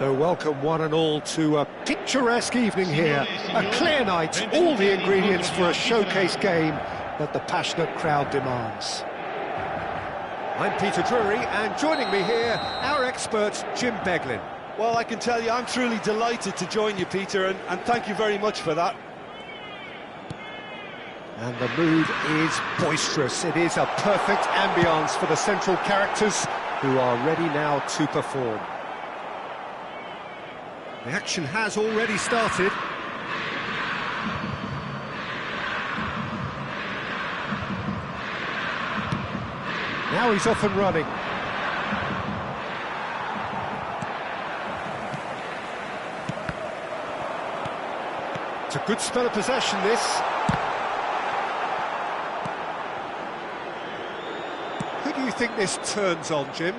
So welcome one and all to a picturesque evening here. A clear night, all the ingredients for a showcase game that the passionate crowd demands. I'm Peter Drury, and joining me here, our expert, Jim Beglin. Well, I can tell you I'm truly delighted to join you, Peter, and thank you very much for that. And the mood is boisterous. It is a perfect ambience for the central characters who are ready now to perform. The action has already started. Now he's off and running. It's a good spell of possession, this. Who do you think this turns on, Jim?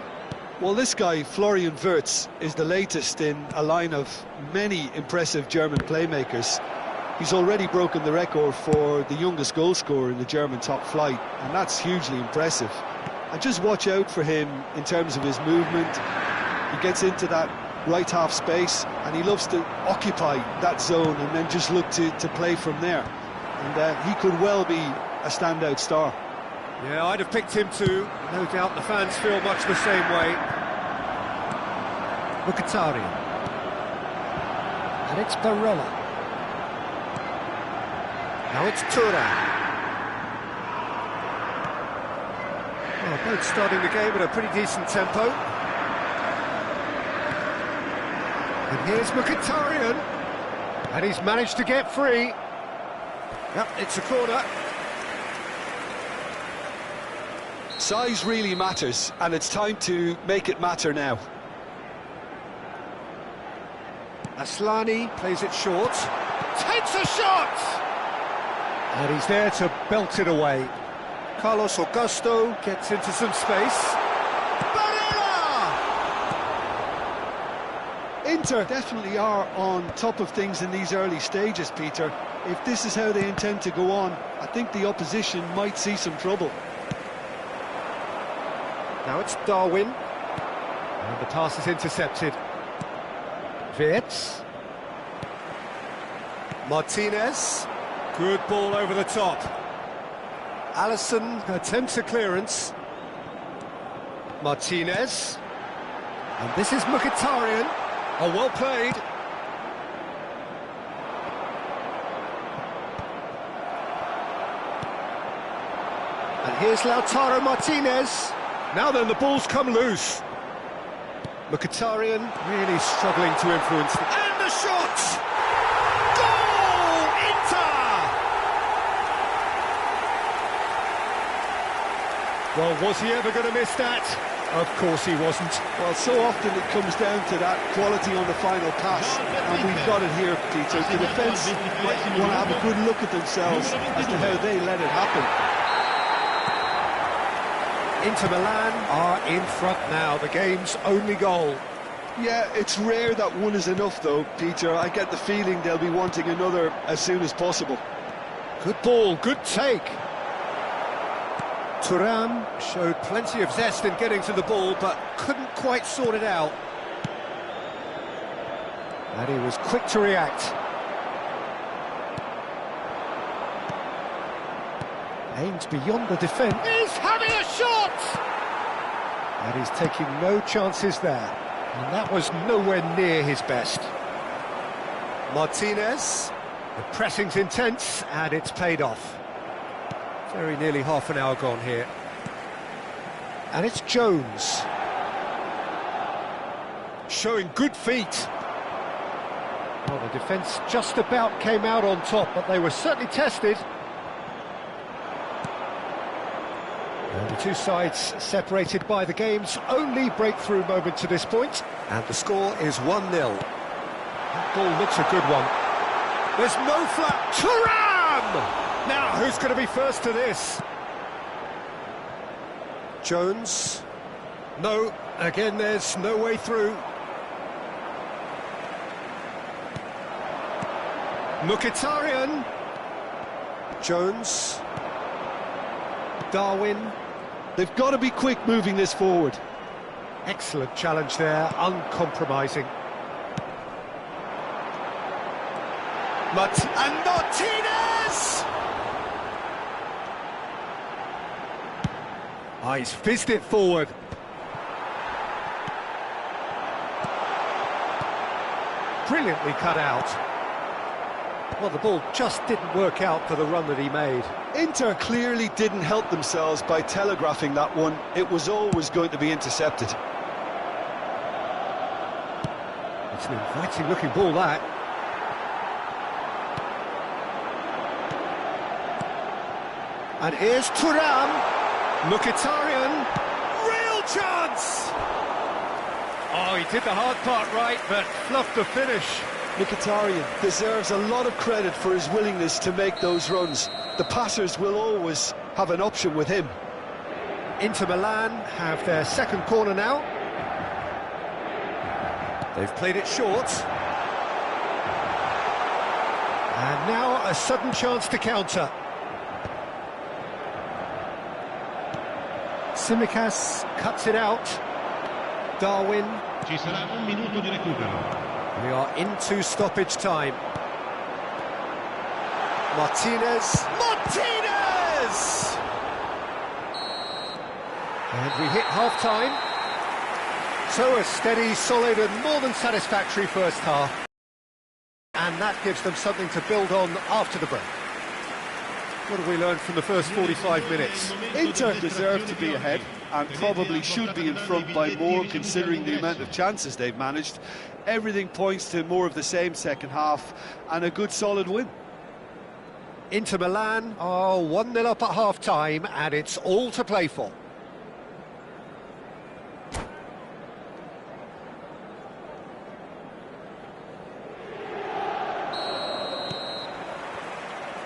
Well, this guy, Florian Wirtz, is the latest in a line of many impressive German playmakers. He's already broken the record for the youngest goal scorer in the German top flight, and that's hugely impressive. And just watch out for him in terms of his movement. He gets into that right half space, and he loves to occupy that zone and then just look to play from there. And he could well be a standout star. Yeah, I'd have picked him too. No doubt the fans feel much the same way. Mkhitaryan. And it's Barella. Now it's Thuram. Well, both starting the game at a pretty decent tempo. And here's Mkhitaryan. And he's managed to get free. Yep, it's a corner. Size really matters, and it's time to make it matter now. Aslani plays it short. Takes a shot! And he's there to belt it away. Carlos Augusto gets into some space. Barella! Inter definitely are on top of things in these early stages, Peter. If this is how they intend to go on, I think the opposition might see some trouble. Now it's Darwin, and the pass is intercepted. Wirtz. Martinez. Good ball over the top. Alisson attempts a clearance. Martinez. And this is Mkhitaryan. Oh, well played. And here's Lautaro Martinez. Now then, the ball's come loose. Mkhitaryan really struggling to influence the... And the shot! Goal! Inter! Well, was he ever going to miss that? Of course he wasn't. Well, so often it comes down to that quality on the final pass, and we've got it here, Peter. The defence might want to have a good look at themselves as to how they let it happen. Inter Milan are in front now, the game's only goal. Yeah, it's rare that one is enough though, Peter. I get the feeling they'll be wanting another as soon as possible. Good ball, good take. Thuram showed plenty of zest in getting to the ball, but couldn't quite sort it out. And he was quick to react. Aims beyond the defence. He's having a shot! And he's taking no chances there. And that was nowhere near his best. Martinez. The pressing's intense, and it's paid off. Very nearly half an hour gone here. And it's Jones. Showing good feet. Well, the defence just about came out on top, but they were certainly tested. And the two sides separated by the game's only breakthrough moment to this point. And the score is 1-0. That ball looks a good one. There's no flat. Thuram! Now, who's going to be first to this? Jones. No, again, there's no way through. Mkhitaryan. Jones. Darwin. They've got to be quick moving this forward. Excellent challenge there, uncompromising. And Martinez! Oh, he's fizzed it forward. Brilliantly cut out. Well, the ball just didn't work out for the run that he made. Inter clearly didn't help themselves by telegraphing that one. It was always going to be intercepted. It's an inviting looking ball, that. And here's Thuram. Mkhitaryan. Real chance! Oh, he did the hard part right, but fluffed the finish. Mkhitaryan deserves a lot of credit for his willingness to make those runs. The passers will always have an option with him. Inter Milan have their second corner now. They've played it short. And now a sudden chance to counter. Tsimikas cuts it out. Darwin. Ci sarà un minuto di recupero. We are into stoppage time. Martinez. Martinez! And we hit half-time. So a steady, solid and more than satisfactory first half. And that gives them something to build on after the break. What have we learned from the first 45 minutes? Inter deserve to be ahead and probably should be in front by more considering the amount of chances they've managed. Everything points to more of the same second half and a good solid win. Inter Milan are 1-0 up at half-time and it's all to play for.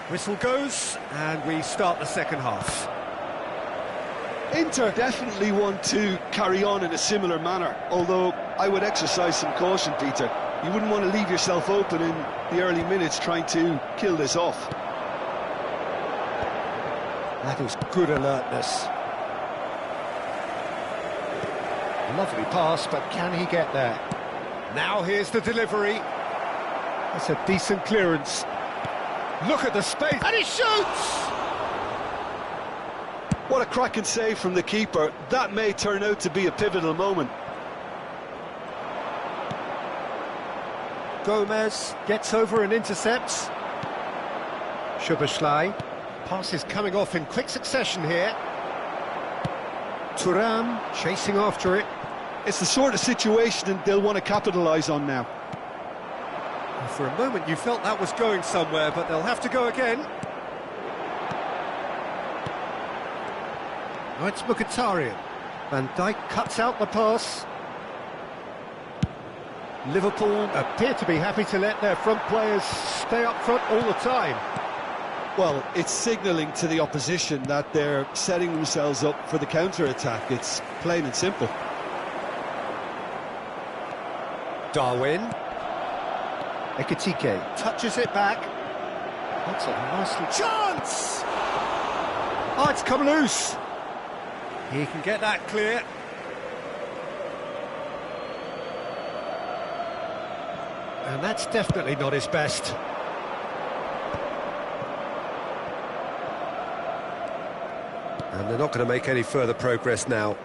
Whistle goes, and we start the second half. Inter definitely want to carry on in a similar manner, although I would exercise some caution, Peter. You wouldn't want to leave yourself open in the early minutes trying to kill this off. That is good alertness. Lovely pass, but can he get there? Now here's the delivery. That's a decent clearance. Look at the space, and he shoots! What a cracking save from the keeper. That may turn out to be a pivotal moment. Gomez gets over and intercepts. Szoboszlai. Pass is coming off in quick succession here. Thuram chasing after it. It's the sort of situation they'll want to capitalise on now. For a moment you felt that was going somewhere, but they'll have to go again. Oh, it's Mkhitaryan. Van Dijk cuts out the pass. Liverpool appear to be happy to let their front players stay up front all the time. Well, it's signalling to the opposition that they're setting themselves up for the counter-attack. It's plain and simple. Darwin. Ekitike touches it back. That's a nice chance! Oh, it's come loose. He can get that clear. And that's definitely not his best. And they're not going to make any further progress now.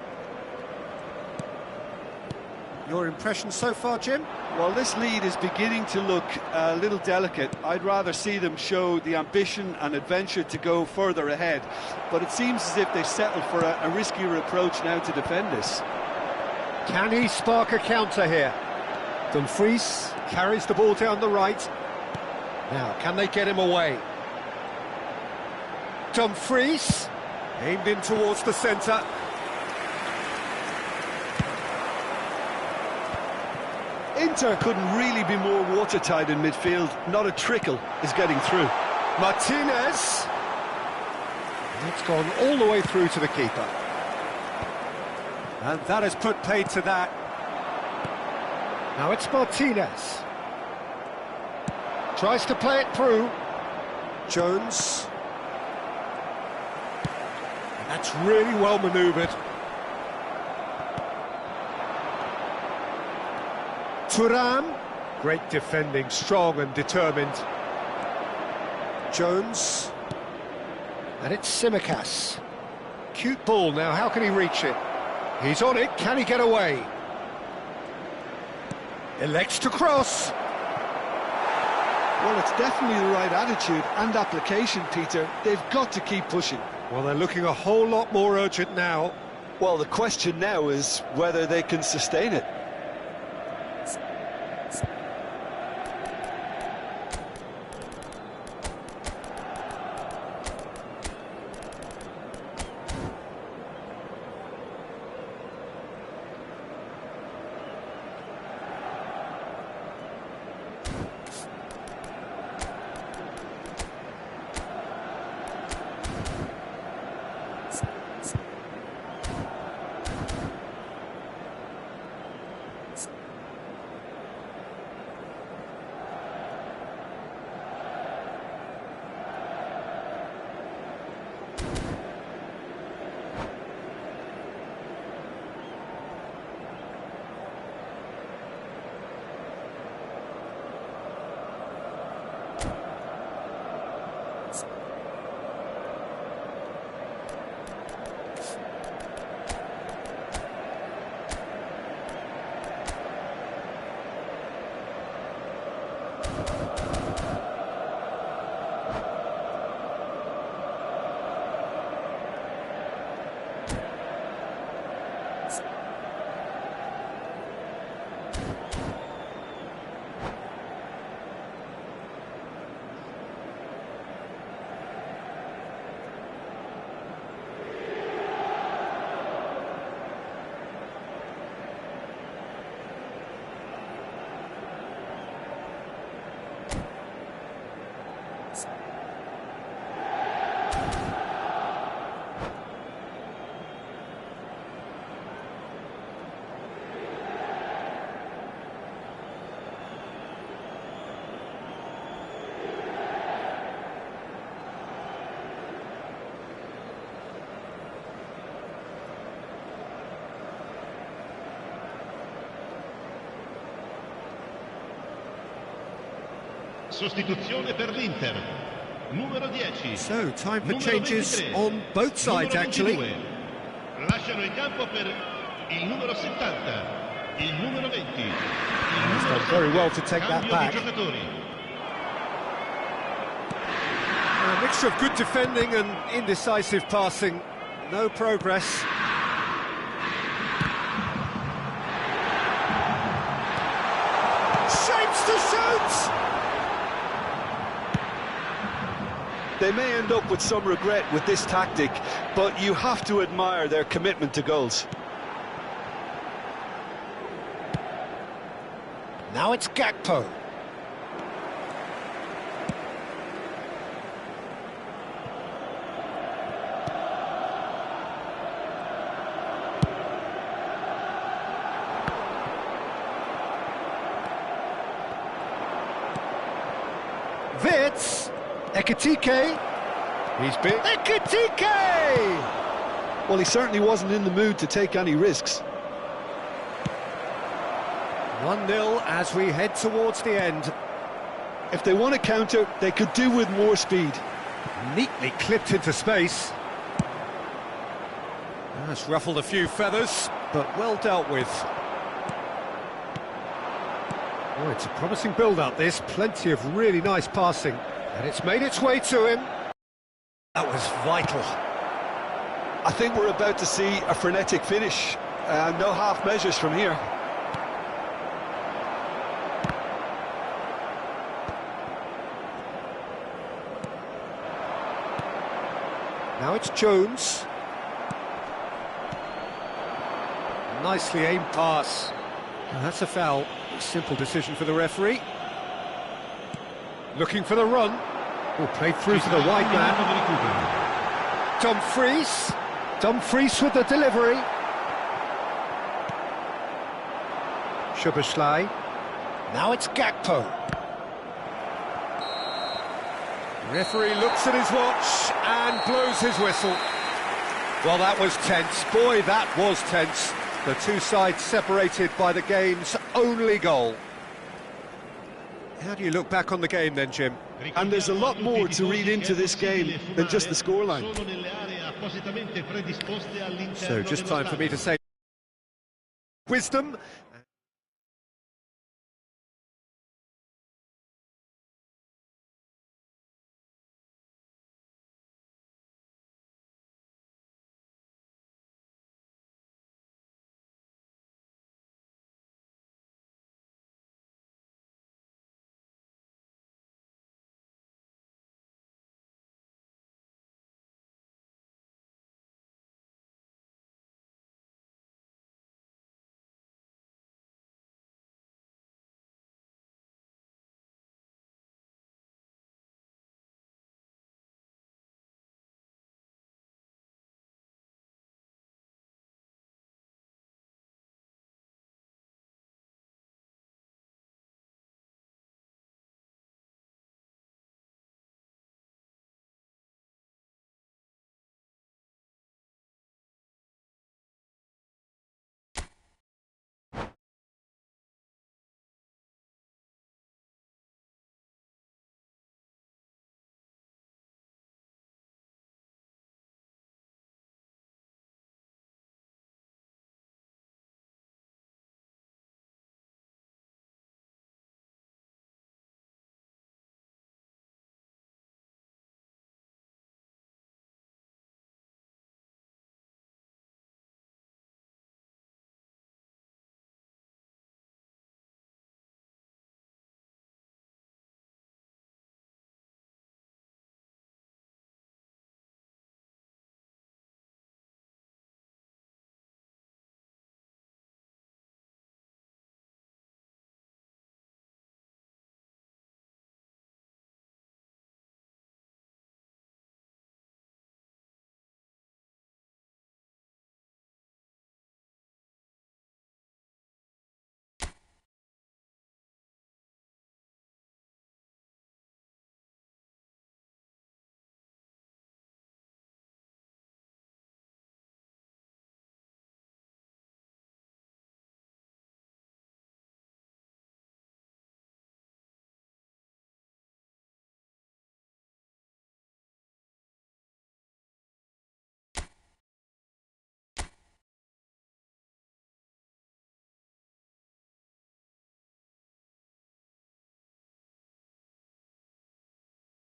Your impression so far, Jim? Well, this lead is beginning to look a little delicate. I'd rather see them show the ambition and adventure to go further ahead. But it seems as if they've settled for a riskier approach now to defend this. Can he spark a counter here? Dumfries carries the ball down the right. Now, can they get him away? Dumfries, aimed in towards the centre. Inter couldn't really be more watertight in midfield. Not a trickle is getting through. Martinez. It's gone all the way through to the keeper. And that has put paid to that. Now it's Martinez. Tries to play it through. Jones. And that's really well manoeuvred. Thuram. Great defending, strong and determined. Jones. And it's Tsimikas. Cute ball now, how can he reach it? He's on it, can he get away? Elects to cross. Well, it's definitely the right attitude and application, Peter. They've got to keep pushing. Well, they're looking a whole lot more urgent now. Well, the question now is whether they can sustain it. Sostituzione per l'Inter. Numero 10. So, time for Numero changes 23. on both sides, Numero actually. 22. Lasciano il campo per il numero 70, il numero 20. Il numero very 7. well to take that Cambio back. di giocatori. A mixture of good defending and indecisive passing. No progress. Shapes to shoot! They may end up with some regret with this tactic, but you have to admire their commitment to goals. Now it's Gakpo. Wits, Ekitike, he's been... Ekitike! Well, he certainly wasn't in the mood to take any risks. 1-0 as we head towards the end. If they want to counter, they could do with more speed. Neatly clipped into space. That's ruffled a few feathers, but well dealt with. Oh, it's a promising build-up, this. Plenty of really nice passing. And it's made its way to him. That was vital. I think we're about to see a frenetic finish. No half measures from here. Now it's Jones. Nicely aimed pass. That's a foul. Simple decision for the referee. Looking for the run. Oh, played through to the wide man. Dumfries. Dumfries with the delivery. Szoboszlai. Now it's Gakpo. Referee looks at his watch and blows his whistle. Well, that was tense. Boy, that was tense. The two sides separated by the game's only goal. How do you look back on the game then, Jim? And there's a lot more to read into this game than just the scoreline. So just time for me to say wisdom